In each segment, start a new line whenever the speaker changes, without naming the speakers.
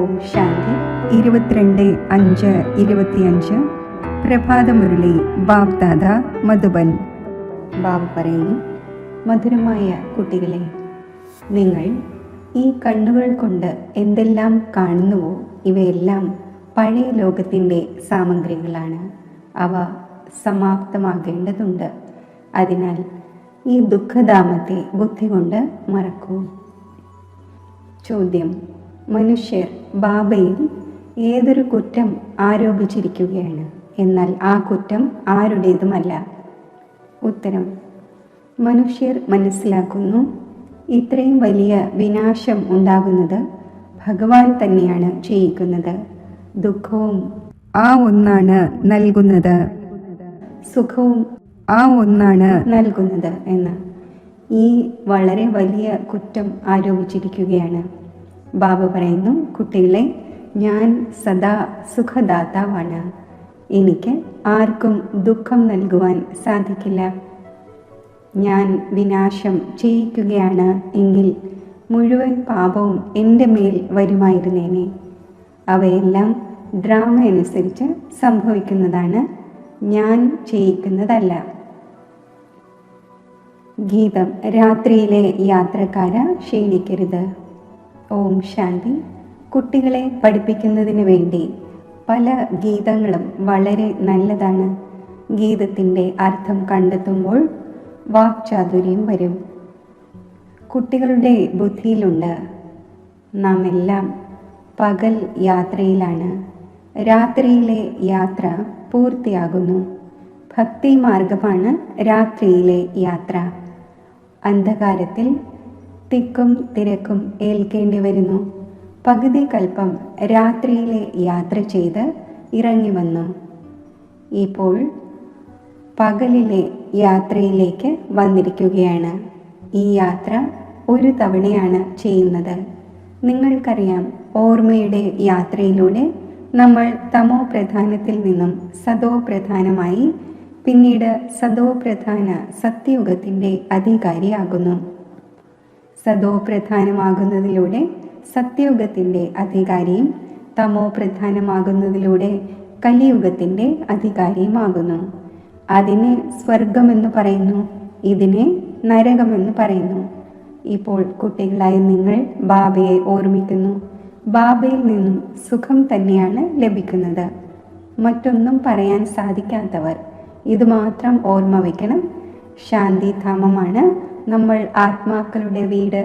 ഓം ശാന്തി. 22/5/25 പ്രഭാതമുരളി ബാബ്ദാദ മധുബൻ. ബാബ പറയുന്നു, മധുരമായ കുട്ടികളെ, നിങ്ങൾ ഈ കണ്ണുകൾ കൊണ്ട് എന്തെല്ലാം കാണുന്നുവോ ഇവയെല്ലാം പഴയ ലോകത്തിൻ്റെ സാമഗ്രികളാണ്. അവ സമാപ്തമാകേണ്ടതുണ്ട്. അതിനാൽ ഈ ദുഃഖധാമത്തെ ബുദ്ധി കൊണ്ട് മറക്കൂ. ചോദ്യം: മനുഷ്യർ ബാബയിൽ ഏതൊരു കുറ്റം ആരോപിച്ചിരിക്കുകയാണ്, എന്നാൽ ആ കുറ്റം ആരുടേതുമല്ല. ഉത്തരം: മനുഷ്യർ മനസ്സിലാക്കുന്നു, ഇത്രയും വലിയ വിനാശം ഉണ്ടാകുന്നത് ഭഗവാൻ തന്നെയാണ് ചെയ്യിക്കുന്നത്. ദുഃഖവും ആ ഒന്നാണ് നൽകുന്നത്, സുഖവും ആ ഒന്നാണ് നൽകുന്നത് എന്ന് ഈ വളരെ വലിയ കുറ്റം ആരോപിച്ചിരിക്കുകയാണ്. ബാബ പറയുന്നു, കുട്ടികളെ, ഞാൻ സദാ സുഖദാതാവാണ്. എനിക്ക് ആർക്കും ദുഃഖം നൽകുവാൻ സാധിക്കില്ല. ഞാൻ വിനാശം ചെയ്യിക്കുകയാണ് എങ്കിൽ മുഴുവൻ പാപവും എൻ്റെ മേൽ വരുമായിരുന്നേനെ. അവയെല്ലാം ഡ്രാമ അനുസരിച്ച് സംഭവിക്കുന്നതാണ്, ഞാൻ ചെയ്യിക്കുന്നതല്ല. ഗീതം: രാത്രിയിലെ യാത്രക്കാര ക്ഷീണിക്കരുത്. ഓം ശാന്തി. കുട്ടികളെ പഠിപ്പിക്കുന്നതിന് വേണ്ടി പല ഗീതങ്ങളും വളരെ നല്ലതാണ്. ഗീതത്തിൻ്റെ അർത്ഥം കണ്ടെത്തുമ്പോൾ വാക്ചാതുര്യം വരും. കുട്ടികളുടെ ബുദ്ധിയിലുണ്ട്, നാം എല്ലാം പകൽ യാത്രയിലാണ്, രാത്രിയിലെ യാത്ര പൂർത്തിയാകുന്നു. ഭക്തി മാർഗമാണ് രാത്രിയിലെ യാത്ര. അന്ധകാരത്തിൽ തിക്കും തിരക്കും ഏൽക്കേണ്ടി വരുന്നു. പകുതി കൽപ്പം രാത്രിയിലെ യാത്ര ചെയ്ത് ഇറങ്ങി വന്നു. ഇപ്പോൾ പകലിലെ യാത്രയിലേക്ക് വന്നിരിക്കുകയാണ്. ഈ യാത്ര ഒരു തവണയാണ് ചെയ്യുന്നത്. നിങ്ങൾക്കറിയാം, ഓർമ്മയുടെ യാത്രയിലൂടെ നമ്മൾ തമോ പ്രധാനത്തിൽ നിന്നും സതോ പ്രധാനമായി പിന്നീട് സതോ പ്രധാന സത്യയുഗത്തിൻ്റെ അധികാരിയാകുന്നു. സതോ പ്രധാനമാകുന്നതിലൂടെ സത്യയുഗത്തിൻ്റെ അധികാരിയും തമോ പ്രധാനമാകുന്നതിലൂടെ കലിയുഗത്തിൻ്റെ അധികാരിയുമാകുന്നു. അതിനെ സ്വർഗമെന്ന് പറയുന്നു, ഇതിനെ നരകമെന്ന് പറയുന്നു. ഇപ്പോൾ കുട്ടികളായ നിങ്ങൾ ബാബയെ ഓർമ്മിക്കുന്നു. ബാബയിൽ നിന്നും സുഖം തന്നെയാണ് ലഭിക്കുന്നത്. മറ്റൊന്നും പറയാൻ സാധിക്കാത്തവർ ഇതുമാത്രം ഓർമ്മ വയ്ക്കണം. ശാന്തിധാമമാണ് നമ്മൾ ആത്മാക്കളുടെ വീട്,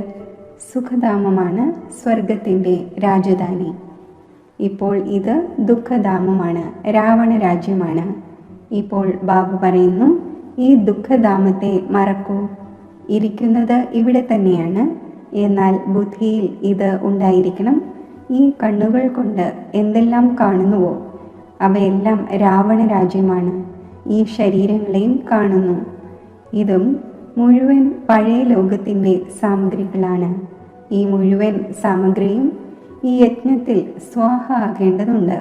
സുഖധാമമാണ് സ്വർഗത്തിൻ്റെ രാജധാനി. ഇപ്പോൾ ഇത് ദുഃഖധാമമാണ്, രാവണ രാജ്യമാണ്. ഇപ്പോൾ ബാബ പറയുന്നു, ഈ ദുഃഖധാമത്തെ മറക്കൂ. ഇരിക്കുന്നത് ഇവിടെ തന്നെയാണ്, എന്നാൽ ബുദ്ധിയിൽ ഇത് ഉണ്ടായിരിക്കണം. ഈ കണ്ണുകൾ കൊണ്ട് എന്തെല്ലാം കാണുന്നുവോ അവയെല്ലാം രാവണ രാജ്യമാണ്. ഈ ശരീരങ്ങളെയും കാണുന്നു. ഇതും മുഴുവൻ പഴയ ലോകത്തിൻ്റെ സാമഗ്രികളാണ്. ഈ മുഴുവൻ സാമഗ്രിയും ഈ യജ്ഞത്തിൽ സ്വാഹ ആകേണ്ടതുണ്ട്.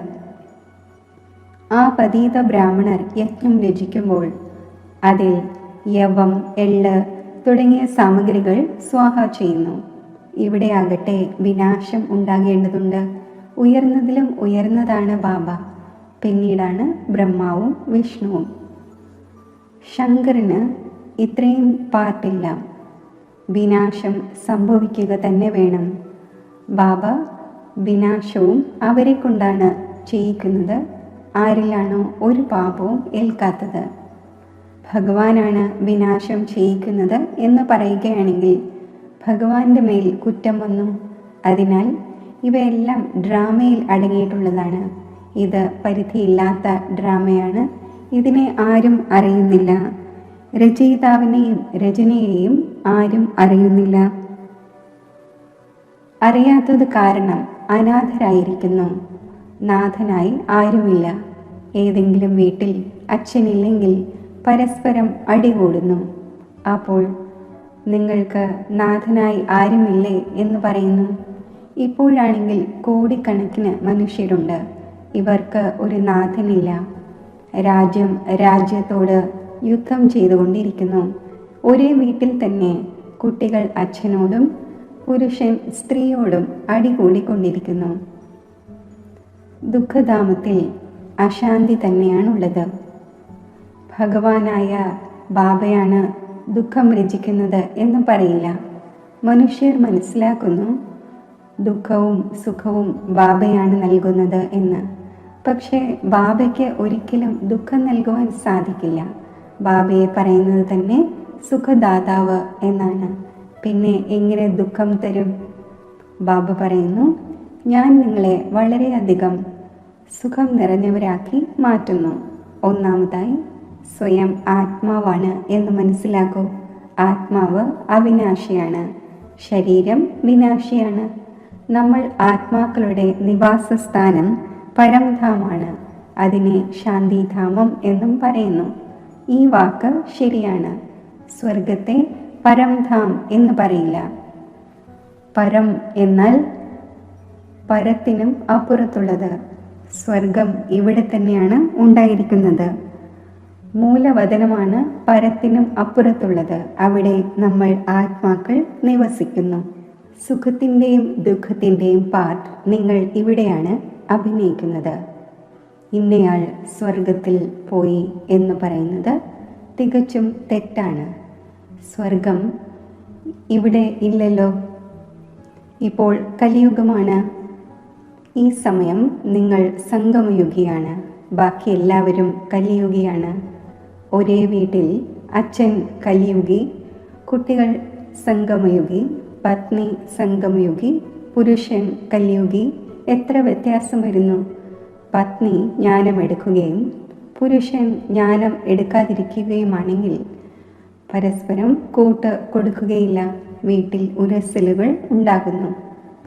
ആ പതീത ബ്രാഹ്മണർ യജ്ഞം രചിക്കുമ്പോൾ അതിൽ യവം, എള്ള് തുടങ്ങിയ സാമഗ്രികൾ സ്വാഹ ചെയ്യുന്നു. ഇവിടെ ആകട്ടെ വിനാശം ഉണ്ടാകേണ്ടതുണ്ട്. ഉയർന്നതിലും ഉയർന്നതാണ് ബാബ, പിന്നീടാണ് ബ്രഹ്മാവും വിഷ്ണുവും. ശങ്കറിന് ഇത്രയും പാർട്ടില്ല. വിനാശം സംഭവിക്കുക തന്നെ വേണം. ബാബ വിനാശവും അവരെ കൊണ്ടാണ് ചെയ്യിക്കുന്നത്. ആരിലാണോ ഒരു പാപവും ഏൽക്കാത്തത്. ഭഗവാനാണ് വിനാശം ചെയ്യിക്കുന്നത് എന്ന് പറയുകയാണെങ്കിൽ ഭഗവാന്റെ മേൽ കുറ്റം വന്നു. അതിനാൽ ഇവയെല്ലാം ഡ്രാമയിൽ അടങ്ങിയിട്ടുള്ളതാണ്. ഇത് പരിധിയില്ലാത്ത ഡ്രാമയാണ്. ഇതിനെ ആരും അറിയുന്നില്ല. രചയിതാവിനെയും രചനയെയും ആരും അറിയുന്നില്ല. അറിയാത്തത് കാരണം അനാഥരായിരിക്കുന്നു. നാഥനായി ആരുമില്ല. ഏതെങ്കിലും വീട്ടിൽ അച്ഛനില്ലെങ്കിൽ പരസ്പരം അടികൂടുന്നു. അപ്പോൾ നിങ്ങൾക്ക് നാഥനായി ആരുമില്ലേ എന്ന് പറയുന്നു. ഇപ്പോഴാണെങ്കിൽ കോടിക്കണക്കിന് മനുഷ്യരുണ്ട്. ഇവർക്ക് ഒരു നാഥനില്ല. രാജ്യം രാജ്യത്തോട് യുദ്ധം ചെയ്തുകൊണ്ടിരിക്കുന്നു. ഒരേ വീട്ടിൽ തന്നെ കുട്ടികൾ അച്ഛനോടും പുരുഷൻ സ്ത്രീയോടും അടികൂടിക്കൊണ്ടിരിക്കുന്നു. ദുഃഖധാമത്തിൽ അശാന്തി തന്നെയാണുള്ളത്. ഭഗവാനായ ബാബയാണ് ദുഃഖം രചിക്കുന്നത് എന്ന് പറയില്ല. മനുഷ്യർ മനസ്സിലാക്കുന്നു ദുഃഖവും സുഖവും ബാബയാണ് നൽകുന്നത് എന്ന്. പക്ഷേ ബാബയ്ക്ക് ഒരിക്കലും ദുഃഖം നൽകുവാൻ സാധിക്കില്ല. ബാബയെ പറയുന്നത് തന്നെ സുഖദാതാവ് എന്നാണ്. പിന്നെ എങ്ങനെ ദുഃഖം തരും? ബാബ പറയുന്നു, ഞാൻ നിങ്ങളെ വളരെയധികം സുഖം നിറഞ്ഞവരാക്കി മാറ്റുന്നു. ഒന്നാമതായി സ്വയം ആത്മാവാണ് എന്ന് മനസ്സിലാക്കൂ. ആത്മാവ് അവിനാശിയാണ്, ശരീരം വിനാശിയാണ്. നമ്മൾ ആത്മാക്കളുടെ നിവാസസ്ഥാനം പരംധാമാണ്. അതിനെ ശാന്തിധാമം എന്നും പറയുന്നു. ഈ വാക്ക് ശരിയാണ്. സ്വർഗത്തെ പരംധാം എന്ന് പറയില്ല. പരം എന്നാൽ പരത്തിനും അപ്പുറത്തുള്ളത്. സ്വർഗം ഇവിടെ തന്നെയാണ് ഉണ്ടായിരിക്കുന്നത്. മൂലവതനമാണ് പരത്തിനും അപ്പുറത്തുള്ളത്. അവിടെ നമ്മൾ ആത്മാക്കൾ നിവസിക്കുന്നു. സുഖത്തിൻ്റെയും ദുഃഖത്തിൻ്റെയും പാർട്ട് നിങ്ങൾ ഇവിടെയാണ് അഭിനയിക്കുന്നത്. ഇന്നയാൾ സ്വർഗത്തിൽ പോയി എന്ന് പറയുന്നത് തികച്ചും തെറ്റാണ്. സ്വർഗം ഇവിടെ ഇല്ലല്ലോ. ഇപ്പോൾ കലിയുഗമാണ്. ഈ സമയം നിങ്ങൾ സംഗമയുഗിയാണ്. ബാക്കി എല്ലാവരും കലിയുഗിയാണ്. ഒരേ വീട്ടിൽ അച്ഛൻ കലിയുഗി, കുട്ടികൾ സംഗമയുഗി, പത്നി സംഗമയുഗി, പുരുഷൻ കലിയുഗി. എത്ര വ്യത്യാസം വരുന്നു! പത്നി ജ്ഞാനമെടുക്കുകയും പുരുഷൻ ജ്ഞാനം എടുക്കാതിരിക്കുകയുമാണെങ്കിൽ പരസ്പരം കൂട്ട് കൊടുക്കുകയില്ല. വീട്ടിൽ ഉരസലുകൾ ഉണ്ടാകുന്നു.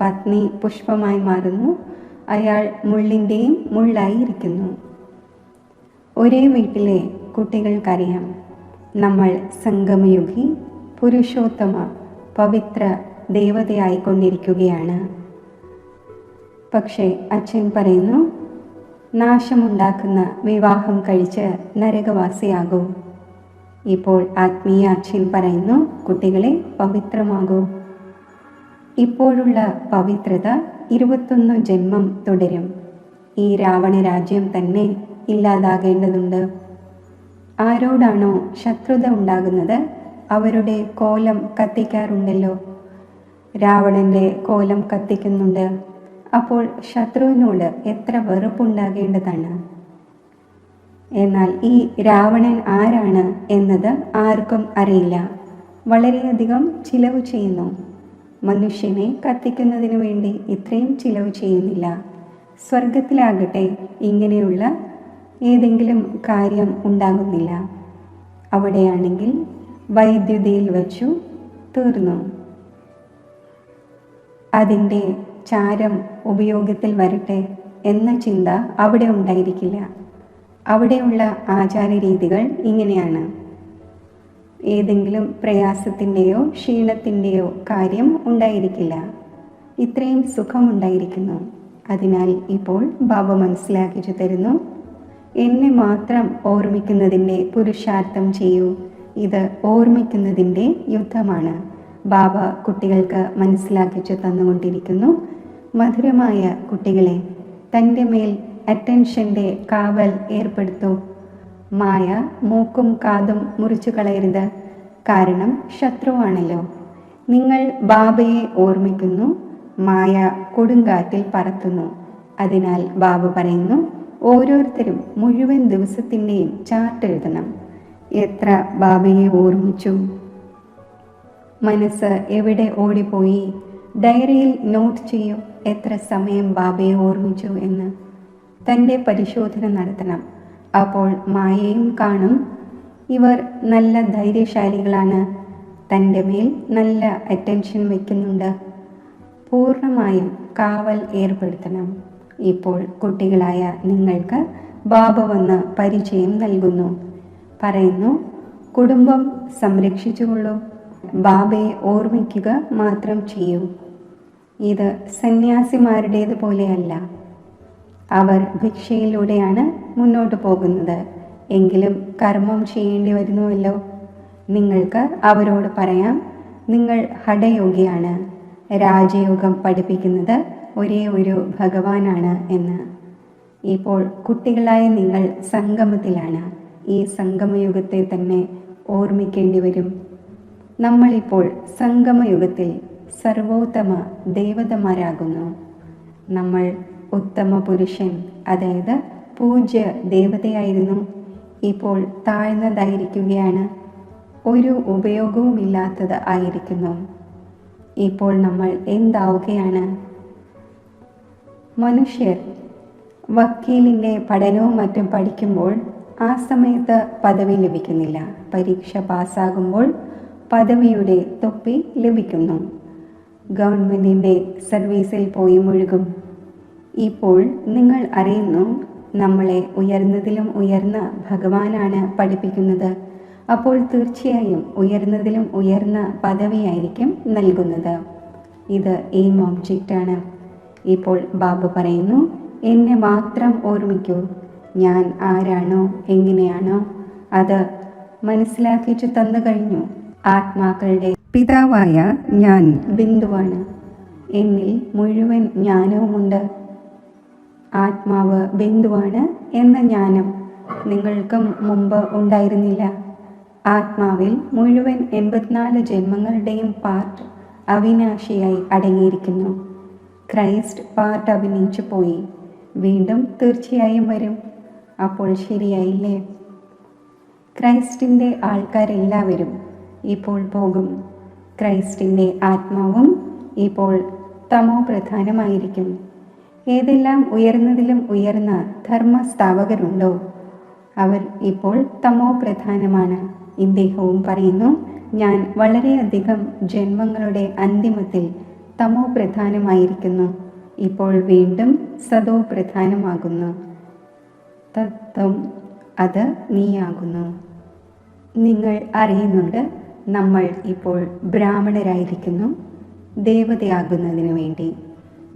പത്നി പുഷ്പമായി മാറുന്നു, അയാൾ മുള്ളിൻ്റെയും മുള്ളായി ഇരിക്കുന്നു. ഒരേ വീട്ടിലെ കുട്ടികൾക്കറിയാം നമ്മൾ സംഗമയുഗി, പുരുഷോത്തമ പവിത്ര ദേവതയായിക്കൊണ്ടിരിക്കുകയാണ്. പക്ഷേ അച്ഛൻ പറയുന്നു, നാശമുണ്ടാക്കുന്ന വിവാഹം കഴിച്ച് നരകവാസിയാകൂ. ഇപ്പോൾ ആത്മീയ അച്ഛൻ പറയുന്നു, കുട്ടികളെ പവിത്രമാകൂ. ഇപ്പോഴുള്ള പവിത്രത 21 ജന്മം തുടരും. ഈ രാവണ രാജ്യം തന്നെ ഇല്ലാതാകേണ്ടതുണ്ട്. ആരോടാണോ ശത്രുത ഉണ്ടാകുന്നത് അവരുടെ കോലം കത്തിക്കാറുണ്ടല്ലോ. രാവണന്റെ കോലം കത്തിക്കുന്നുണ്ട്. അപ്പോൾ ശത്രുവിനോട് എത്ര വെറുപ്പുണ്ടാകേണ്ടതാണ്. എന്നാൽ ഈ രാവണൻ ആരാണ് എന്നത് ആർക്കും അറിയില്ല. വളരെയധികം ചിലവ് ചെയ്യുന്നു. മനുഷ്യനെ കത്തിക്കുന്നതിന് വേണ്ടി ഇത്രയും ചിലവ് ചെയ്യുന്നില്ല. സ്വർഗത്തിലാകട്ടെ ഇങ്ങനെയുള്ള ഏതെങ്കിലും കാര്യം ഉണ്ടാകുന്നില്ല. അവിടെയാണെങ്കിൽ വൈദ്യുതിയിൽ വച്ചു തീർന്നു. അതിൻ്റെ ചാരം ഉപയോഗത്തിൽ വരട്ടെ എന്ന ചിന്ത അവിടെ ഉണ്ടായിരിക്കില്ല. അവിടെയുള്ള ആചാരരീതികൾ ഇങ്ങനെയാണ്. ഏതെങ്കിലും പ്രയാസത്തിൻ്റെയോ ക്ഷീണത്തിൻ്റെയോ കാര്യം ഉണ്ടായിരിക്കില്ല. ഇത്രയും സുഖമുണ്ടായിരിക്കുന്നു. അതിനാൽ ഇപ്പോൾ ബാബ മനസ്സിലാക്കിച്ചു തരുന്നു, എന്നെ മാത്രം ഓർമ്മിക്കുന്നതിൻ്റെ പുരുഷാർത്ഥം ചെയ്യൂ. ഇത് ഓർമ്മിക്കുന്നതിൻ്റെ യുദ്ധമാണ്. ബാബ കുട്ടികൾക്ക് മനസ്സിലാക്കിച്ചു തന്നുകൊണ്ടിരിക്കുന്നു. മധുരമായ കുട്ടികളെ, തൻ്റെ മേൽ അറ്റൻഷൻ്റെ കാവൽ ഏർപ്പെടുത്തൂ. മായ മൂക്കും കാതും മുറിച്ചു കളയരുത്. കാരണം ശത്രുവാണല്ലോ. നിങ്ങൾ ബാബയെ ഓർമ്മിക്കുന്നു, മായ കൊടുങ്കാറ്റിൽ പറത്തുന്നു. അതിനാൽ ബാബ പറയുന്നു, ഓരോരുത്തരും മുഴുവൻ ദിവസത്തിൻ്റെയും ചാർട്ട് എഴുതണം. എത്ര ബാബയെ ഓർമ്മിച്ചു, മനസ്സ് എവിടെ ഓടിപ്പോയി. ഡയറിയിൽ നോട്ട് ചെയ്യൂ എത്ര സമയം ബാബയെ ഓർമ്മിച്ചു എന്ന്. തൻ്റെ പരിശോധന നടത്തണം. അപ്പോൾ മായയും കാണും, ഇവർ നല്ല ധൈര്യശാലികളാണ്, തൻ്റെ മേൽ നല്ല അറ്റൻഷൻ വയ്ക്കുന്നുണ്ട്. പൂർണ്ണമായും കാവൽ ഏർപ്പെടുത്തണം. ഇപ്പോൾ കുട്ടികളായ നിങ്ങൾക്ക് ബാബ വന്ന് പരിചയം നൽകുന്നു. പറയുന്നു, കുടുംബം സംരക്ഷിച്ചുകൊള്ളൂ. ബാബയെ ഓർമ്മിക്കുക മാത്രം ചെയ്യൂ. ഇത് സന്യാസിമാരുടേതുപോലെയല്ല. അവർ ഭിക്ഷയിലൂടെയാണ് മുന്നോട്ട് പോകുന്നത്. എങ്കിലും കർമ്മം ചെയ്യേണ്ടി വരുന്നുവല്ലോ. നിങ്ങൾക്ക് അവരോട് പറയാം, നിങ്ങൾ ഹഠയോഗിയാണ്. രാജയോഗം പഠിപ്പിക്കുന്നത് ഒരേ ഒരു ഭഗവാനാണ് എന്ന്. ഇപ്പോൾ കുട്ടികളായ നിങ്ങൾ സംഗമത്തിലാണ്. ഈ സംഗമയുഗത്തെ തന്നെ ഓർമ്മിക്കേണ്ടി വരും. നമ്മളിപ്പോൾ സംഗമയുഗത്തിൽ സർവോത്തമ ദേവതമാരാകുന്നു. നമ്മൾ ഉത്തമ പുരുഷൻ, അതായത് പൂജ്യ ദേവതയായിരുന്നു. ഇപ്പോൾ താഴ്ന്നതായിരിക്കുകയാണ്, ഒരു ഉപയോഗവുമില്ലാത്തത് ആയിരിക്കുന്നു. ഇപ്പോൾ നമ്മൾ എന്താവുകയാണ്? മനുഷ്യർ വക്കീലിൻ്റെ പഠനവും മറ്റും പഠിക്കുമ്പോൾ ആ സമയത്ത് പദവി ലഭിക്കുന്നില്ല. പരീക്ഷ പാസ്സാകുമ്പോൾ പദവിയുടെ തൊപ്പി ലഭിക്കുന്നു. ഗവൺമെൻറ്റിൻ്റെ സർവീസിൽ പോയി മുഴുകും. ഇപ്പോൾ നിങ്ങൾ അറിയുന്നു, നമ്മളെ ഉയർന്നതിലും ഉയർന്ന ഭഗവാനാണ് പഠിപ്പിക്കുന്നത്. അപ്പോൾ തീർച്ചയായും ഉയർന്നതിലും ഉയർന്ന പദവിയായിരിക്കും നൽകുന്നത്. ഇത് എയിം ഒബ്ജക്റ്റാണ്. ഇപ്പോൾ ബാബ പറയുന്നു, എന്നെ മാത്രം ഓർമ്മിക്കൂ. ഞാൻ ആരാണോ എങ്ങനെയാണോ അത് മനസ്സിലാക്കിച്ചു തന്നു കഴിഞ്ഞു. ആത്മാക്കളുടെ പിതാവായ ഞാൻ ബിന്ദുവാണ്. എന്നിൽ മുഴുവൻ ജ്ഞാനവുമുണ്ട്. ആത്മാവ് ബിന്ദുവാണ് എന്ന ജ്ഞാനം നിങ്ങൾക്കും മുമ്പ് ഉണ്ടായിരുന്നില്ല. ആത്മാവിൽ മുഴുവൻ 84 ജന്മങ്ങളുടെയും പാർട്ട് അവിനാശിയായി അടങ്ങിയിരിക്കുന്നു. ക്രൈസ്റ്റ് പാർട്ട് അഭിനയിച്ചു പോയി, വീണ്ടും തീർച്ചയായും വരും. അപ്പോൾ ശരിയായില്ലേ? ക്രൈസ്റ്റിൻ്റെ ആൾക്കാരെല്ലാവരും ഇപ്പോൾ പോകും. ക്രൈസ്റ്റിൻ്റെ ആത്മാവും ഇപ്പോൾ തമോ പ്രധാനമായിരിക്കും. ഏതെല്ലാം ഉയർന്നതിലും ഉയർന്ന ധർമ്മസ്ഥാപകരുണ്ടോ അവർ ഇപ്പോൾ തമോ പ്രധാനമാണ്. ഇദ്ദേഹവും പറയുന്നു, ഞാൻ വളരെയധികം ജന്മങ്ങളുടെ അന്തിമത്തിൽ തമോ പ്രധാനമായിരിക്കുന്നു. ഇപ്പോൾ വീണ്ടും സതോ പ്രധാനമാകുന്നു. തത്വം അത് നീയാകുന്നു. നിങ്ങൾ അറിയുന്നുണ്ട്, നമ്മൾ ഇപ്പോൾ ബ്രാഹ്മണരായിരിക്കുന്നു ദേവതയാകുന്നതിനു വേണ്ടി.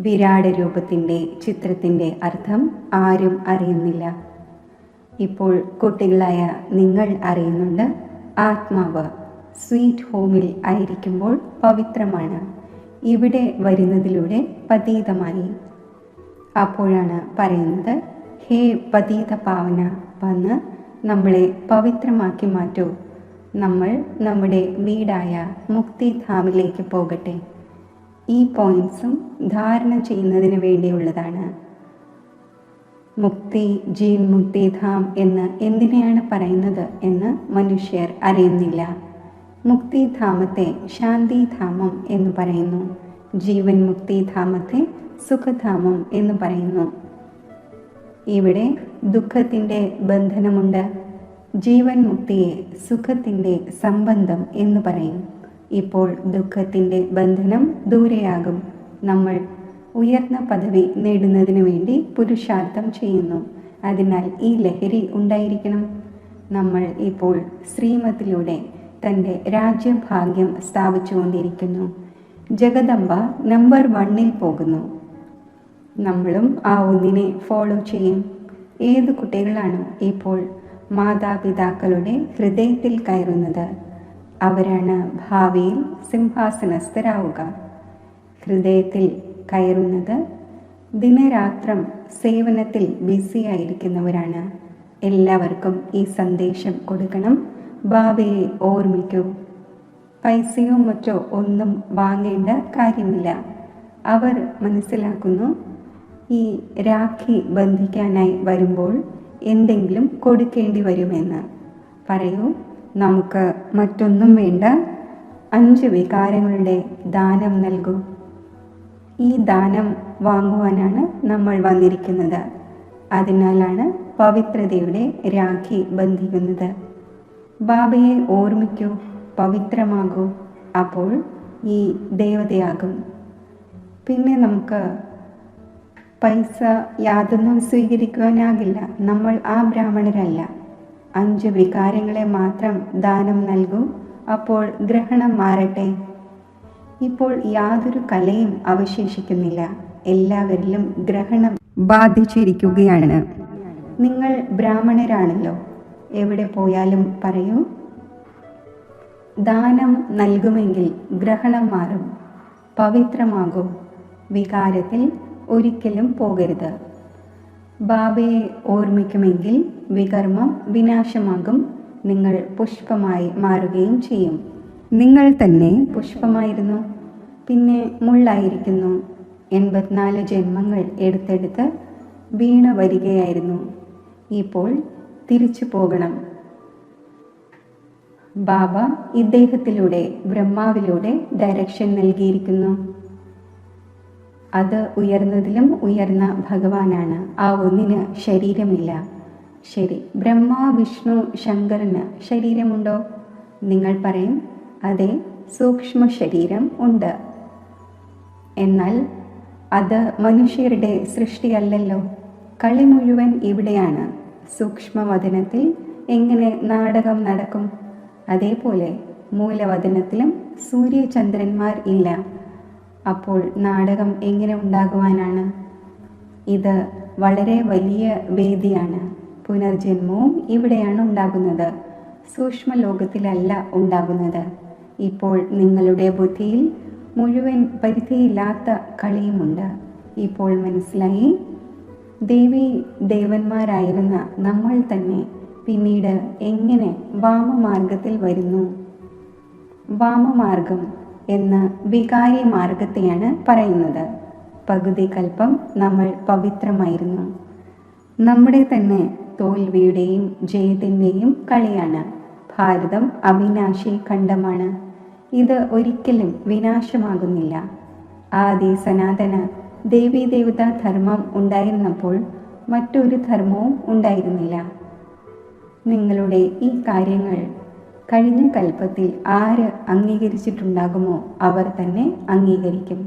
വിരാട് രൂപത്തിൻ്റെ ചിത്രത്തിൻ്റെ അർത്ഥം ആരും അറിയുന്നില്ല. ഇപ്പോൾ കുട്ടികളായ നിങ്ങൾ അറിയുന്നുണ്ട്, ആത്മാവ് സ്വീറ്റ് ഹോമിൽ ആയിരിക്കുമ്പോൾ പവിത്രമാണ്. ഇവിടെ വരുന്നതിലൂടെ പതീതമായി. അപ്പോഴാണ് പറയുന്നത്, ഹേ പതീത പാവന, വന്ന് നമ്മളെ പവിത്രമാക്കി മാറ്റൂ. നമ്മൾ നമ്മുടെ വീടായ മുക്തിധാമിലേക്ക് പോകട്ടെ. ഈ പോയിന്റ്സും ധാരണ ചെയ്യുന്നതിന് വേണ്ടിയുള്ളതാണ്. മുക്തി, ജീൻ മുക്തിധാം എന്ന് എന്തിനെയാണ് പറയുന്നത് എന്ന് മനുഷ്യർ അറിയുന്നില്ല. മുക്തിധാമത്തെ ശാന്തിധാമം എന്ന് പറയുന്നു. ജീവൻ മുക്തിധാമത്തെ സുഖധാമം എന്ന് പറയുന്നു. ഇവിടെ ദുഃഖത്തിൻ്റെ ബന്ധനമുണ്ട്. ജീവൻ മുക്തിയെ സുഖത്തിൻ്റെ സംബന്ധം എന്ന് പറയും. ഇപ്പോൾ ദുഃഖത്തിൻ്റെ ബന്ധനം ദൂരെയാകും. നമ്മൾ ഉയർന്ന പദവി നേടുന്നതിന് വേണ്ടി പുരുഷാർത്ഥം ചെയ്യുന്നു. അതിനാൽ ഈ ലഹരി ഉണ്ടായിരിക്കണം. നമ്മൾ ഇപ്പോൾ ശ്രീമത്തിലൂടെ തൻ്റെ രാജ്യഭാഗ്യം സ്ഥാപിച്ചുകൊണ്ടിരിക്കുന്നു. ജഗദംബ നമ്പർ 1 പോകുന്നു. നമ്മളും ആ ഒന്നിനെ ഫോളോ ചെയ്യും. ഏത് കുട്ടികളാണോ ഇപ്പോൾ മാതാപിതാക്കളുടെ ഹൃദയത്തിൽ കയറുന്നത്, അവരാണ് ഭാവിയിൽ സിംഹാസനസ്ഥരാവുക. ഹൃദയത്തിൽ കയറുന്നത് ദിനരാത്രം സേവനത്തിൽ ബിസിയായിരിക്കുന്നവരാണ്. എല്ലാവർക്കും ഈ സന്ദേശം കൊടുക്കണം. ബാബയെ ഓർമ്മിക്കൂ. പൈസയോ മറ്റോ ഒന്നും വാങ്ങേണ്ട കാര്യമില്ല. അവർ മനസ്സിലാക്കുന്നു, ഈ രാഖി ബന്ധിക്കാനായി വരുമ്പോൾ എന്തെങ്കിലും കൊടുക്കേണ്ടി വരുമെന്ന്. പറയൂ, നമുക്ക് മറ്റൊന്നും വേണ്ട, 5 വികാരങ്ങളുടെ ദാനം നൽകൂ. ഈ ദാനം വാങ്ങുവാനാണ് നമ്മൾ വന്നിരിക്കുന്നത്. അതിനാലാണ് പവിത്രതയുടെ രാഖി ബന്ധിക്കുന്നത്. ബാബയെ ഓർമ്മിക്കൂ, പവിത്രമാകൂ. അപ്പോൾ ഈ ദേവതയാകും. പിന്നെ നമുക്ക് പൈസ യാതൊന്നും സ്വീകരിക്കുവാനാകില്ല. നമ്മൾ ആ ബ്രാഹ്മണരല്ല. 5 വികാരങ്ങളെ മാത്രം ദാനം നൽകൂ. അപ്പോൾ ഗ്രഹണം മാറട്ടെ. ഇപ്പോൾ യാതൊരു കലയും അവശേഷിക്കുന്നില്ല. എല്ലാവരിലും ഗ്രഹണം ബാധിച്ചിരിക്കുകയാണ്. നിങ്ങൾ ബ്രാഹ്മണരാണല്ലോ. എവിടെ പോയാലും പറയൂ, ദാനം നൽകുമെങ്കിൽ ഗ്രഹണം മാറും. പവിത്രമാകൂ. വികാരത്തിൽ ഒരിക്കലും പോകരുത്. ബാബയെ ഓർമ്മിക്കുമെങ്കിൽ വികർമ്മം വിനാശമാകും. നിങ്ങൾ പുഷ്പമായി മാറുകയും ചെയ്യും. നിങ്ങൾ തന്നെ പുഷ്പമായിരുന്നു, പിന്നെ മുള്ളായിരിക്കുന്നു. 84 ജന്മങ്ങൾ എടുത്തെടുത്ത് വീണ വരികയായിരുന്നു. ഇപ്പോൾ തിരിച്ചു പോകണം. ബാബ ഇദ്ദേഹത്തിലൂടെ ബ്രഹ്മാവിലൂടെ ഡയറക്ഷൻ നൽകിയിരിക്കുന്നു. അത് ഉയർന്നതിലും ഉയർന്ന ഭഗവാനാണ്. ആ ഒന്നിന് ശരീരമില്ല. ശരി, ബ്രഹ്മ വിഷ്ണു ശങ്കരന് ശരീരമുണ്ടോ? നിങ്ങൾ പറയും, അതെ, സൂക്ഷ്മ ശരീരം ഉണ്ട്. എന്നാൽ അത് മനുഷ്യരുടെ സൃഷ്ടിയല്ലല്ലോ. കളി മുഴുവൻ ഇവിടെയാണ്. സൂക്ഷ്മവദനത്തിൽ എങ്ങനെ നാടകം നടക്കും? അതേപോലെ മൂലവദനത്തിലും സൂര്യചന്ദ്രന്മാർ ഇല്ല. അപ്പോൾ നാടകം എങ്ങനെ ഉണ്ടാകുവാനാണ്? ഇത് വളരെ വലിയ വേദിയാണ്. പുനർജന്മവും ഇവിടെയാണ് ഉണ്ടാകുന്നത്, സൂക്ഷ്മലോകത്തിലല്ല ഉണ്ടാകുന്നത്. ഇപ്പോൾ നിങ്ങളുടെ ബുദ്ധിയിൽ മുഴുവൻ പരിധിയില്ലാത്ത കളിയുമുണ്ട്. ഇപ്പോൾ മനസ്സിലായി, ദേവി ദേവന്മാരായിരുന്ന നമ്മൾ തന്നെ പിന്നീട് എങ്ങനെ വാമമാർഗത്തിൽ വരുന്നു. വാമമാർഗം എന്ന വികാരി മാർഗത്തെയാണ് പറയുന്നത്. പകുതി കൽപ്പം നമ്മൾ പവിത്രമായിരുന്നു. നമ്മുടെ തന്നെ തോൽവിയുടെയും ജയത്തിൻ്റെയും കളിയാണ്. ഭാരതം അവിനാശി ഖണ്ഡമാണ്. ഇത് ഒരിക്കലും വിനാശമാകുന്നില്ല. ആദി സനാതന ദേവീദേവതാ ധർമ്മം ഉണ്ടായിരുന്നപ്പോൾ മറ്റൊരു ധർമ്മവും ഉണ്ടായിരുന്നില്ല. നിങ്ങളുടെ ഈ കാര്യങ്ങൾ കഴിഞ്ഞ കൽപ്പത്തിൽ ആര് അംഗീകരിച്ചിട്ടുണ്ടാകുമോ അവർ തന്നെ അംഗീകരിക്കും.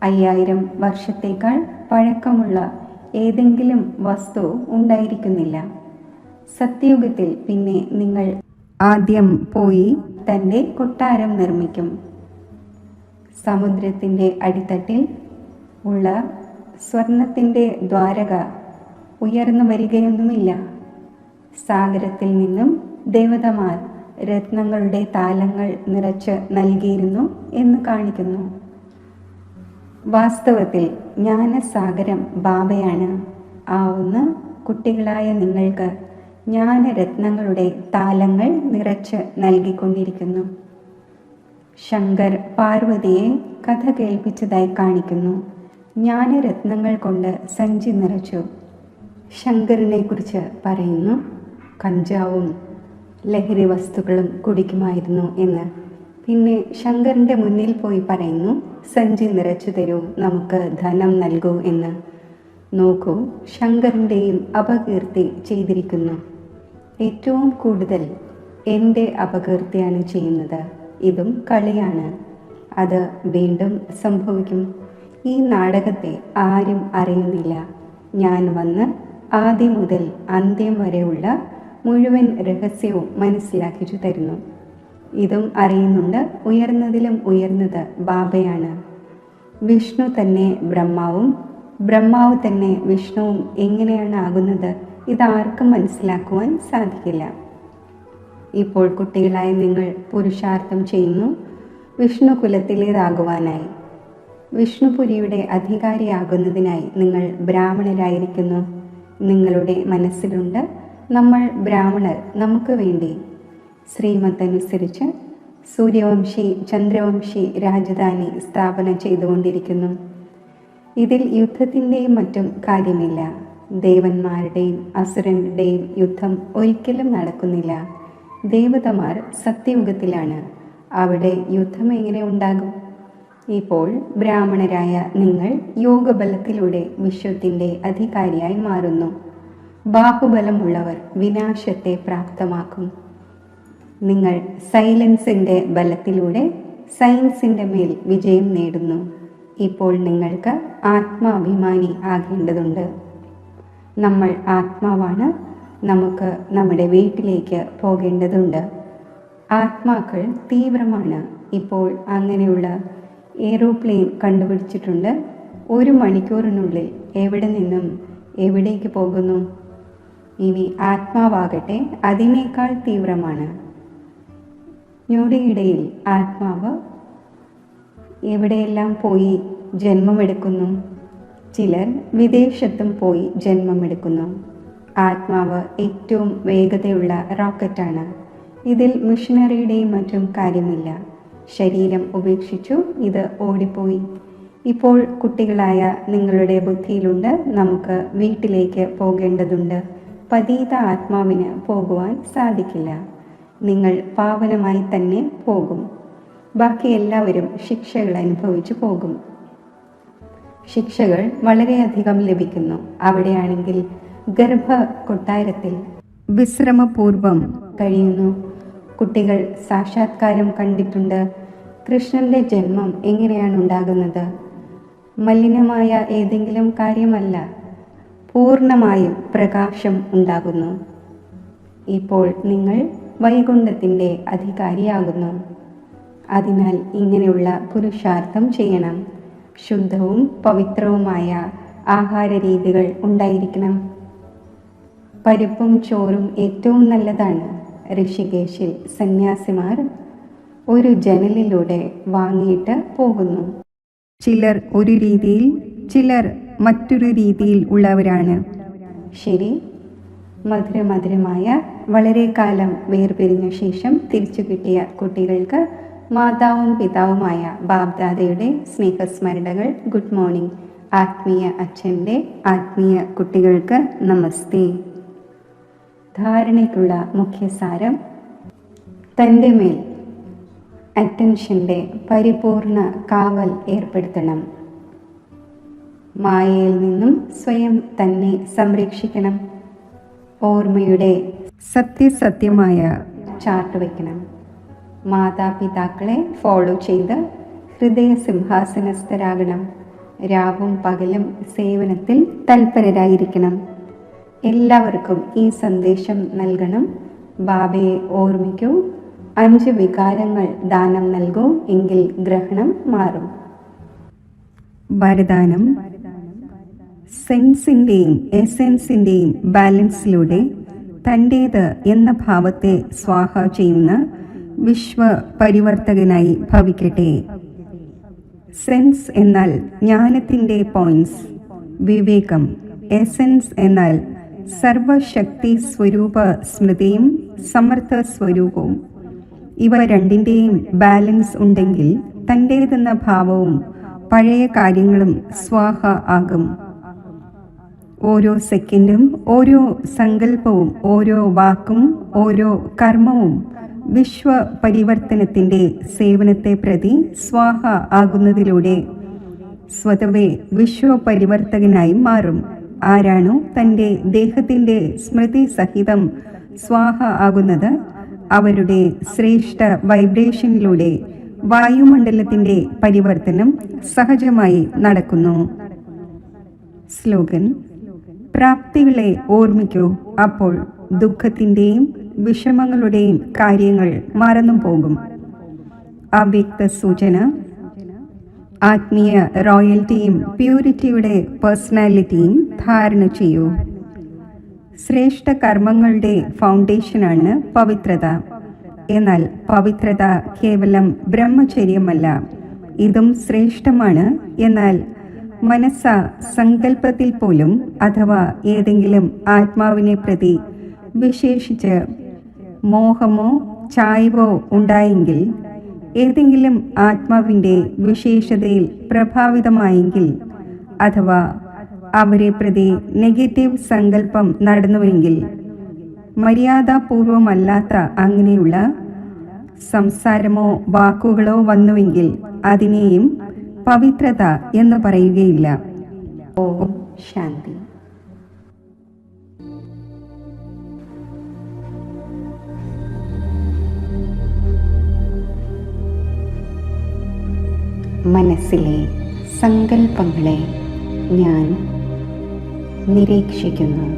5000 വർഷത്തേക്കാൾ പഴക്കമുള്ള ഏതെങ്കിലും വസ്തു ഉണ്ടായിരിക്കുന്നില്ല. സത്യയുഗത്തിൽ പിന്നെ നിങ്ങൾ ആദ്യം പോയി തൻ്റെ കൊട്ടാരം നിർമ്മിക്കും. സമുദ്രത്തിൻ്റെ അടിത്തട്ടിൽ ഉള്ള സ്വർണത്തിൻ്റെ ദ്വാരക ഉയർന്നു വരികയൊന്നുമില്ല. സാഗരത്തിൽ നിന്നും ദേവതമാർ രത്നങ്ങളുടെ താലങ്ങൾ നിറച്ച് നൽകിയിരുന്നു എന്ന് കാണിക്കുന്നു. വാസ്തവത്തിൽ ജ്ഞാനസാഗരം ബാബയാണ്. ആ ഒന്ന് കുട്ടികളായ നിങ്ങൾക്ക് ജ്ഞാനരത്നങ്ങളുടെ താലങ്ങൾ നിറച്ച് നൽകിക്കൊണ്ടിരിക്കുന്നു. ശങ്കർ പാർവതിയെ കഥ കേൾപ്പിച്ചതായി കാണിക്കുന്നു. ജ്ഞാനരത്നങ്ങൾ കൊണ്ട് സഞ്ചി നിറച്ചു. ശങ്കറിനെ കുറിച്ച് പറയുന്നു, കഞ്ചാവും ലഹരി വസ്തുക്കളും കുടിക്കുമായിരുന്നു എന്ന്. പിന്നെ ശങ്കറിൻ്റെ മുന്നിൽ പോയി പറയുന്നു, സഞ്ചി നിറച്ചു തരൂ, നമുക്ക് ധനം നൽകൂ എന്ന്. നോക്കൂ, ശങ്കറിൻ്റെയും അപകീർത്തി ചെയ്തിരിക്കുന്നു. ഏറ്റവും കൂടുതൽ എൻ്റെ അപകീർത്തിയാണ് ചെയ്യുന്നത്. ഇതും കളിയാണ്. അത് വീണ്ടും സംഭവിക്കും. ഈ നാടകത്തെ ആരും അറിയുന്നില്ല. ഞാൻ വന്ന് ആദ്യം മുതൽ അന്ത്യം വരെയുള്ള മുഴുവൻ രഹസ്യവും മനസ്സിലാക്കിച്ചു തരുന്നു. ഇതും അറിയുന്നുണ്ട്, ഉയർന്നതിലും ഉയർന്നത് ബാബയാണ്. വിഷ്ണു തന്നെ ബ്രഹ്മാവും ബ്രഹ്മാവ് തന്നെ വിഷ്ണുവും എങ്ങനെയാണ് ആകുന്നത്? ഇതാർക്കും മനസ്സിലാക്കുവാൻ സാധിക്കില്ല. ഇപ്പോൾ കുട്ടികളായി നിങ്ങൾ പുരുഷാർത്ഥം ചെയ്യുന്നു വിഷ്ണു കുലത്തിലേതാകുവാനായി. വിഷ്ണുപുരിയുടെ അധികാരിയാകുന്നതിനായി നിങ്ങൾ ബ്രാഹ്മണരായിരിക്കുന്നു. നിങ്ങളുടെ മനസ്സിലുണ്ട്, നമ്മൾ ബ്രാഹ്മണർ നമുക്ക് വേണ്ടി ശ്രീമത്തനുസരിച്ച് സൂര്യവംശി ചന്ദ്രവംശി രാജധാനി സ്ഥാപന ചെയ്തുകൊണ്ടിരിക്കുന്നു. ഇതിൽ യുദ്ധത്തിൻ്റെയും മറ്റും കാര്യമില്ല. ദേവന്മാരുടെയും അസുരന്റെയും യുദ്ധം ഒരിക്കലും നടക്കുന്നില്ല. ദേവതമാർ സത്യയുഗത്തിലാണ്. അവിടെ യുദ്ധം എങ്ങനെ ഉണ്ടാകും? ഇപ്പോൾ ബ്രാഹ്മണരായ നിങ്ങൾ യോഗബലത്തിലൂടെ വിശ്വത്തിൻ്റെ അധികാരിയായി മാറുന്നു. ബാഹുബലമുള്ളവർ വിനാശത്തെ പ്രാപ്തമാക്കും. നിങ്ങൾ സൈലൻസിൻ്റെ ബലത്തിലൂടെ സയൻസിൻ്റെ മേൽ വിജയം നേടുന്നു. ഇപ്പോൾ നിങ്ങൾക്ക് ആത്മാഭിമാനി ആകേണ്ടതുണ്ട്. നമ്മൾ ആത്മാവാണ്. നമുക്ക് നമ്മുടെ വീട്ടിലേക്ക് പോകേണ്ടതുണ്ട്. ആത്മാക്കൾ തീവ്രമാണ്. ഇപ്പോൾ അങ്ങനെയുള്ള എയ്റോപ്ലെയിൻ കണ്ടുപിടിച്ചിട്ടുണ്ട്. 1 മണിക്കൂറിനുള്ളിൽ എവിടെ നിന്നും എവിടേക്ക് പോകുന്നു. ഇനി ആത്മാവാകട്ടെ അതിനേക്കാൾ തീവ്രമാണ്. ഞൊടിയിടയിൽ ആത്മാവ് എവിടെയെല്ലാം പോയി ജന്മമെടുക്കുന്നു. ചിലർ വിദേശത്തും പോയി ജന്മമെടുക്കുന്നു. ആത്മാവ് ഏറ്റവും വേഗതയുള്ള റോക്കറ്റാണ്. ഇതിൽ മിഷനറിയുടെയും മറ്റും കാര്യമില്ല. ശരീരം ഉപേക്ഷിച്ചു ഇത് ഓടിപ്പോയി. ഇപ്പോൾ കുട്ടികളായ നിങ്ങളുടെ ബുദ്ധിയിലുണ്ട്, നമുക്ക് വീട്ടിലേക്ക് പോകേണ്ടതുണ്ട്. പതീത ആത്മാവിന് പോകുവാൻ സാധിക്കില്ല. നിങ്ങൾ പാവനമായി തന്നെ പോകും. ബാക്കി എല്ലാവരും ശിക്ഷകൾ അനുഭവിച്ചു പോകും. ശിക്ഷകൾ വളരെയധികം ലഭിക്കുന്നു. അവിടെയാണെങ്കിൽ ഗർഭ കൊട്ടാരത്തിൽ വിശ്രമപൂർവം കഴിയുന്നു. കുട്ടികൾ സാക്ഷാത്കാരം കണ്ടിട്ടുണ്ട്. കൃഷ്ണന്റെ ജന്മം എങ്ങനെയാണ് ഉണ്ടാകുന്നത്? മലിനമായ ഏതെങ്കിലും കാര്യമല്ല, പൂർണ്ണമായും പ്രകാശം ഉണ്ടാകുന്നു. ഇപ്പോൾ നിങ്ങൾ വൈകുണ്ഠത്തിൻ്റെ അധികാരിയാകുന്നു. അതിനാൽ ഇങ്ങനെയുള്ള പുരുഷാർത്ഥം ചെയ്യണം. ശുദ്ധവും പവിത്രവുമായ ആഹാര രീതികൾ ഉണ്ടായിരിക്കണം. പരിപ്പും ചോറും ഏറ്റവും നല്ലതാണ്. ഋഷികേശിൽ സന്യാസിമാർ ഒരു ജനലിലൂടെ വാങ്ങിയിട്ട് പോകുന്നു. ചിലർ ഒരു രീതിയിൽ, ചിലർ മറ്റൊരു രീതിയിൽ ഉള്ളവരാണ്. ശരി, മധുരമധുരമായ വളരെ കാലം വേർപിരിഞ്ഞ ശേഷം തിരിച്ചു കിട്ടിയ കുട്ടികൾക്ക് മാതാവും പിതാവുമായ ബാബ്ദാദയുടെ സ്നേഹസ്മരണകൾ. Good morning. ആത്മീയ അച്ഛൻ്റെ ആത്മീയ കുട്ടികൾക്ക് നമസ്തേ. ധാരണയ്ക്കുള്ള മുഖ്യസാരം: തൻ്റെ മേൽ അറ്റൻഷൻ്റെ പരിപൂർണ കാവൽ ഏർപ്പെടുത്തണം. മായയിൽ നിന്നും സ്വയം തന്നെ സംരക്ഷിക്കണം. ഓർമ്മയുടെ സത്യസത്യമായ ചാർട്ട് വയ്ക്കണം. മാതാപിതാക്കളെ ഫോളോ ചെയ്ത് ഹൃദയ സിംഹാസനസ്ഥരാകണം. രാവും പകലും സേവനത്തിൽ തൽപരരായിരിക്കണം. എല്ലാവർക്കും ഈ സന്ദേശം നൽകണം. ബാബയെ ഓർമ്മിക്കൂ. 5 വികാരങ്ങൾ ദാനം നൽകൂ, എങ്കിൽ ഗ്രഹണം മാറും. വരദാനം: സെൻസിൻ്റെയും എസെൻസിൻ്റെയും ബാലൻസിലൂടെ തൻ്റേത് എന്ന ഭാവത്തെ സ്വാഹ ചെയ്യുന്ന വിശ്വ പരിവർത്തകനായി ഭവിക്കട്ടെ. സെൻസ് എന്നാൽ ജ്ഞാനത്തിൻ്റെ പോയിന്റ്സ്, വിവേകം. എസെൻസ് എന്നാൽ സർവശക്തി സ്വരൂപ സ്മൃതിയും സമർത്ഥ സ്വരൂപവും. ഇവ രണ്ടിൻ്റെയും ബാലൻസ് ഉണ്ടെങ്കിൽ തൻ്റേതെന്ന ഭാവവും പഴയ കാര്യങ്ങളും സ്വാഹ ആകും. ഓരോ സെക്കൻഡും, ഓരോ സങ്കല്പവും, ഓരോ വാക്കും, ഓരോ കർമ്മവും വിശ്വ പരിവർത്തനത്തിൻ്റെ സേവനത്തെ പ്രതി സ്വാഹ ആകുന്നതിലൂടെ സ്വതവേ വിശ്വ പരിവർത്തകനായി മാറും. ആരാണോ തൻ്റെ ദേഹത്തിൻ്റെ സ്മൃതി സഹിതം സ്വാഹ ആകുന്നത്, അവരുടെ ശ്രേഷ്ഠ വൈബ്രേഷനിലൂടെ വായുമണ്ഡലത്തിൻ്റെ പരിവർത്തനം സഹജമായി നടക്കുന്നു. സ്ലോഗൻ: പ്രാപ്തികളെ ഓർമ്മിക്കൂ, അപ്പോൾ ദുഃഖത്തിൻ്റെയും വിഷമങ്ങളുടെയും കാര്യങ്ങൾ മറന്നു പോകും. അവ്യക്ത സൂചന: ആത്മീയ റോയൽറ്റിയും പ്യൂരിറ്റിയുടെ പേഴ്സണാലിറ്റിയും ധാരണ ചെയ്യൂ. ശ്രേഷ്ഠ കർമ്മങ്ങളുടെ ഫൗണ്ടേഷനാണ് പവിത്രത. എന്നാൽ പവിത്രത കേവലം ബ്രഹ്മചര്യമല്ല, ഇതും ശ്രേഷ്ഠമാണ്. എന്നാൽ മനസ്സ സങ്കല്പത്തിൽ പോലും അഥവാ ഏതെങ്കിലും ആത്മാവിനെ പ്രതി വിശേഷിച്ച് മോഹമോ ചായ്വോ ഉണ്ടായെങ്കിൽ, ഏതെങ്കിലും ആത്മാവിൻ്റെ വിശേഷതയിൽ പ്രഭാവിതമായെങ്കിൽ, അഥവാ അവരെ പ്രതി നെഗറ്റീവ് സങ്കല്പം നടന്നുവെങ്കിൽ, മര്യാദാപൂർവമല്ലാത്ത അങ്ങനെയുള്ള സംസാരമോ വാക്കുകളോ വന്നുവെങ്കിൽ അതിനെയും പവിത്രത എന്ന് പറയുകയില്ല. ഓം ശാന്തി. മനസ്സിലെ സങ്കല്പങ്ങളെ ഞാൻ നിരീക്ഷിക്കുന്നു.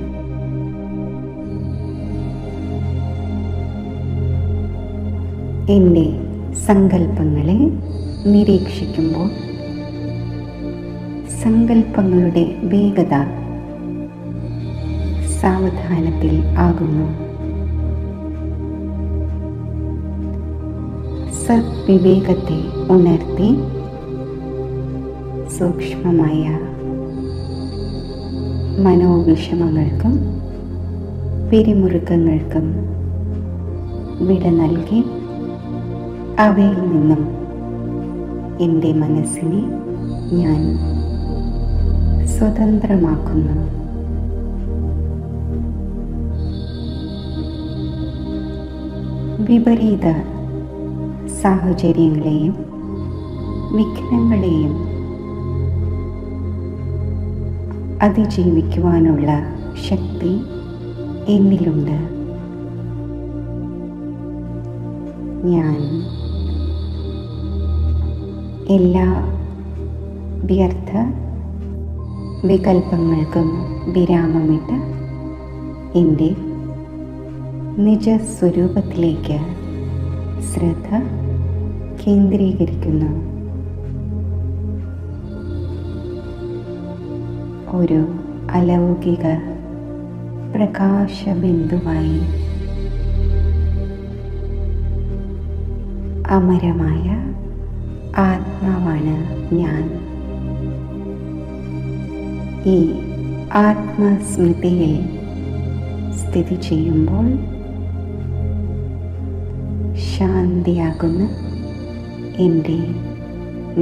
എൻ്റെ സങ്കല്പങ്ങളെ നിരീക്ഷിക്കുമ്പോൾ സങ്കല്പങ്ങളുടെ വേഗത സാവധാനത്തിൽ ആകുന്നു. സദ്വിവേകത്തെ ഉണർത്തി സൂക്ഷ്മമായ മനോവിഷമങ്ങൾക്കും പിരിമുറുക്കങ്ങൾക്കും വിട നൽകി അവയിൽ നിന്നും എൻ്റെ മനസ്സിനെ ഞാൻ സ്വതന്ത്രമാക്കുന്നു. വിപരീത സാഹചര്യങ്ങളെയും വിഘ്നങ്ങളെയും അതിജീവിക്കുവാനുള്ള ശക്തി എന്നിലുണ്ട്. ഞാൻ എല്ലാ വ്യർത്ഥ വികൽപ്പങ്ങൾക്കും വിരാമമിട്ട് എൻ്റെ നിജസ്വരൂപത്തിലേക്ക് ശ്രദ്ധ കേന്ദ്രീകരിക്കുന്നു. ഒരു അലൗകിക പ്രകാശബിന്ദുവായി അമരമായ ആത്മാവാണ് ഞാൻ. ഈ ആത്മസ്മൃതിയിൽ സ്ഥിതി ചെയ്യുമ്പോൾ ശാന്തിയാകുന്ന എൻ്റെ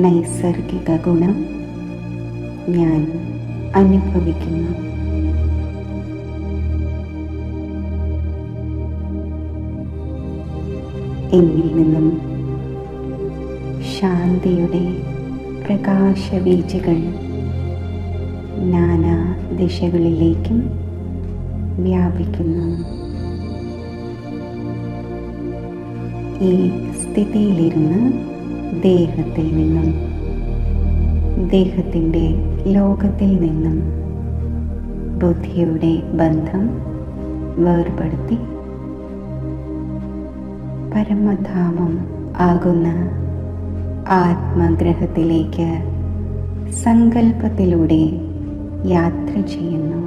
നൈസർഗിക ഗുണം ഞാൻ അനുഭവിക്കുന്നു. എന്നിൽ നിന്നും ശാന്തിയുടെ പ്രകാശവീചികൾ നാനാ ദിശകളിലേക്കും വ്യാപിക്കുന്നു. ഈ സ്ഥിതിയിലിരുന്ന് ദേഹത്തിൽ നിന്നും ദേഹത്തിൻ്റെ ലോകത്തിൽ നിന്നും ബുദ്ധിയുടെ ബന്ധം വേർപെടുത്തി പരമധാമം ആകുന്ന ആത്മഗ്രഹത്തിലേക്ക് സങ്കല്പത്തിലൂടെ യാത്ര ചെയ്യുന്നു.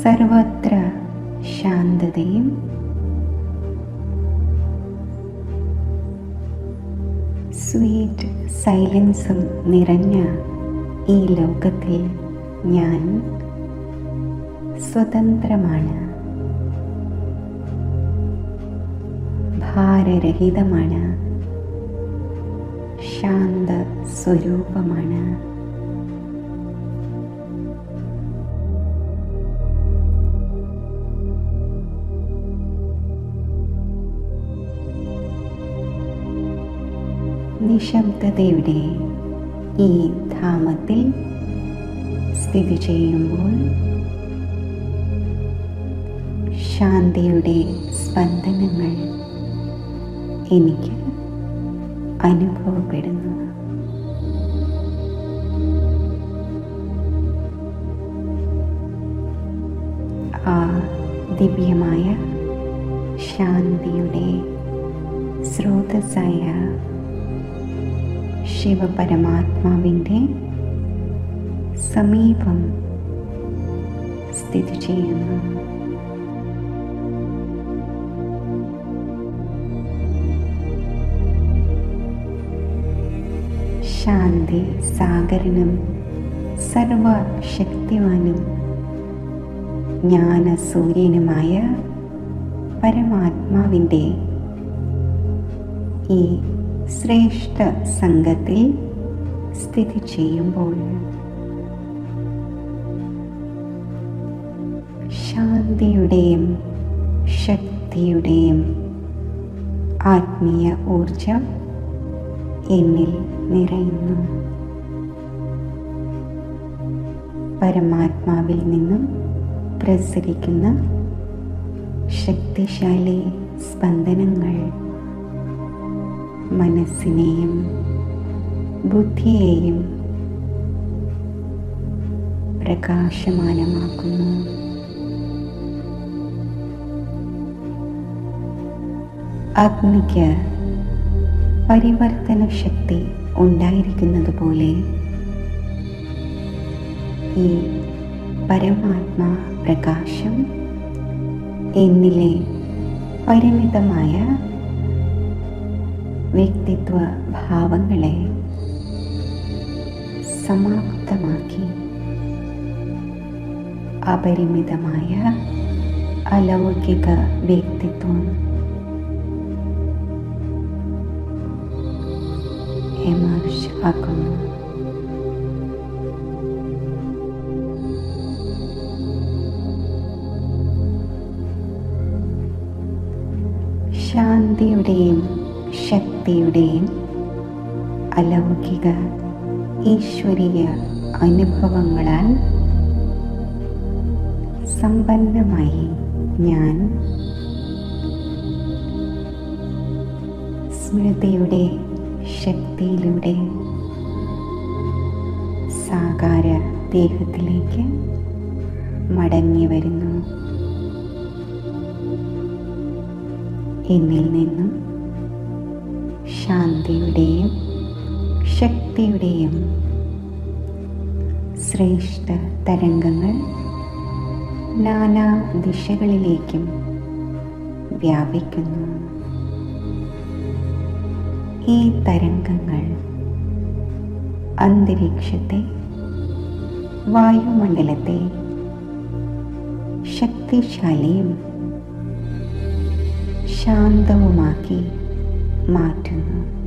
സർവത്ര ശാന്തതയും സ്വീറ്റ് സൈലൻസും നിറഞ്ഞ ഈ ലോകത്തിൽ ഞാൻ സ്വതന്ത്രമാണ്, ഭാരരഹിതമാണ്, ശാന്ത സ്വരൂപമാണ്. നിശബ്ദതയുടെ ഈ ധാമത്തിൽ സ്ഥിതി ചെയ്യുമ്പോൾ ശാന്തിയുടെ സ്പന്ദനങ്ങൾ എനിക്ക് അനുഭവപ്പെടുന്നു. ആ ദിവ്യമായ ശാന്തിയുടെ സ്രോതസ്സായ ശിവപരമാത്മാവിൻ്റെ സമീപം സ്ഥിതി ചെയ്യുന്നു. ശാന്തി സാഗരനും സർവശക്തിവാനും ജ്ഞാനസൂര്യനുമായ പരമാത്മാവിൻ്റെ ഈ ശ്രേഷ്ഠ സംഘത്തിൽ സ്ഥിതി ചെയ്യുമ്പോൾ ശാന്തിയുടെയും ശക്തിയുടെയും ആത്മീയ ഊർജം എന്നിൽ നിറയുന്നു. പരമാത്മാവിൽ നിന്നും പ്രസരിക്കുന്ന ശക്തിശാലി സ്പന്ദനങ്ങൾ മനസ്സിനെയും ബുദ്ധിയെയും പ്രകാശമാനമാക്കുന്നു. അഗ്നിക്ക് പരിവർത്തന ശക്തി ഉണ്ടായിരിക്കുന്നത് പോലെ ഈ പരമാത്മാ പ്രകാശം എന്നിലെ പരിമിതമായ വ്യക്തിത്വ ഭാവങ്ങളെ സമാപ്തമാക്കി അപരിമിതമായ അലൗകിക വ്യക്തിത്വം എമർജ് ആക്കുന്നു. ശാന്തിയുടെയും ശക്തിയുടെയും അലൗകിക ഈശ്വരീയ അനുഭവങ്ങളാൽ സമ്പന്നമായി ഞാൻ സ്മൃതിയുടെ ശക്തിയിലൂടെ സാകാര ദേഹത്തിലേക്ക് മടങ്ങി വരുന്നു. എന്നിൽ നിന്നും ശാന്തിയുടെയും ശക്തിയുടെയും ശ്രേഷ്ഠ തരംഗങ്ങൾ നാനാ ദിശകളിലേക്കും വ്യാപിക്കുന്നു. ഈ തരംഗങ്ങൾ അന്തരീക്ഷത്തെ, വായുമണ്ഡലത്തെ ശക്തിശാലിയും ശാന്തവുമാക്കി മാറ്റുന്നു.